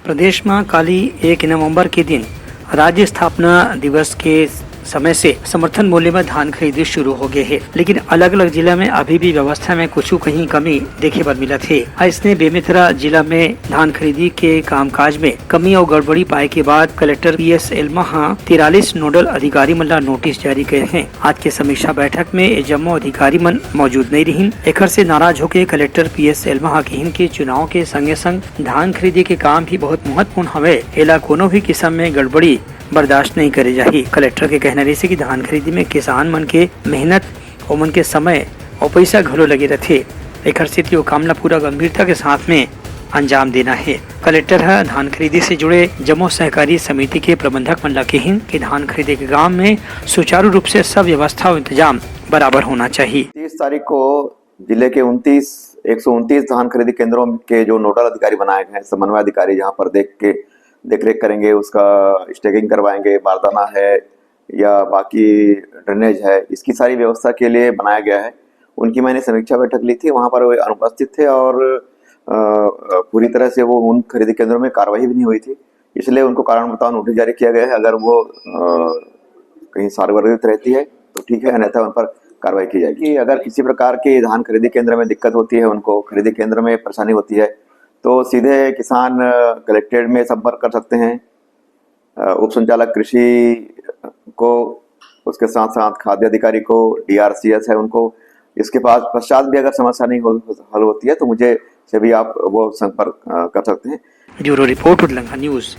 प्रदेश में काली 1 नवंबर के दिन राज्य स्थापना दिवस के समय से समर्थन मूल्य में धान खरीदी शुरू हो गए है, लेकिन अलग अलग जिला में अभी भी व्यवस्था में कुछ कहीं कमी देखे पर मिला थे। इसने बेमेतरा जिला में धान खरीदी के कामकाज में कमी और गड़बड़ी पाए के बाद कलेक्टर PS एलमहा 43 नोडल अधिकारी मन ला नोटिस जारी करे हैं। आज के समीक्षा बैठक में जम्मो अधिकारी मन मौजूद नहीं रही। एकर से नाराज होकर कलेक्टर PS एलमहा कहिन के चुनाव के संगे संग धान खरीदी के काम भी बहुत महत्वपूर्ण हवे, एला कोनो भी किस्म में गड़बड़ी बर्दाश्त नहीं करे जाही। कलेक्टर के कहना रही कि धान खरीदी में किसान मन के मेहनत और मन के समय और पैसा घलो लगे रहते। एकर सेती ओ काम ला पूरा गंभीरता के साथ में अंजाम देना है। कलेक्टर है धान खरीदी से जुड़े जम्मू सहकारी समिति के प्रबंधक मन ला कहिन कि धान खरीदी के काम में सुचारू रूप से सब व्यवस्था और इंतजाम बराबर होना चाहिए। 30 तारीख को जिले के 129 धान खरीदी केंद्रों के जो नोडल अधिकारी बनाए गए हैं, समन्वय अधिकारी जहाँ पर देख रेख करेंगे, उसका स्टेगिंग करवाएंगे, बारदाना है या बाकी ड्रेनेज है, इसकी सारी व्यवस्था के लिए बनाया गया है। उनकी मैंने समीक्षा बैठक ली थी, वहाँ पर वो अनुपस्थित थे और पूरी तरह से वो उन खरीदी केंद्रों में कार्रवाई भी नहीं हुई थी, इसलिए उनको कारण बताओ नोटिस जारी किया गया है। अगर वो कहीं सार्वजनिक रहती है तो ठीक है, अन्यथा उन पर कार्रवाई की जाएगी। अगर किसी प्रकार के धान खरीदी केंद्र में दिक्कत होती है, उनको खरीदी केंद्र में परेशानी होती है, तो सीधे किसान कलेक्ट्रेट में संपर्क कर सकते हैं। उप संचालक कृषि को, उसके साथ साथ खाद्य अधिकारी को, DRCS है उनको, इसके पास पश्चात भी अगर समस्या नहीं हल होती है तो मुझे से भी आप वो संपर्क कर सकते हैं। ब्यूरो रिपोर्ट उदलंगा न्यूज।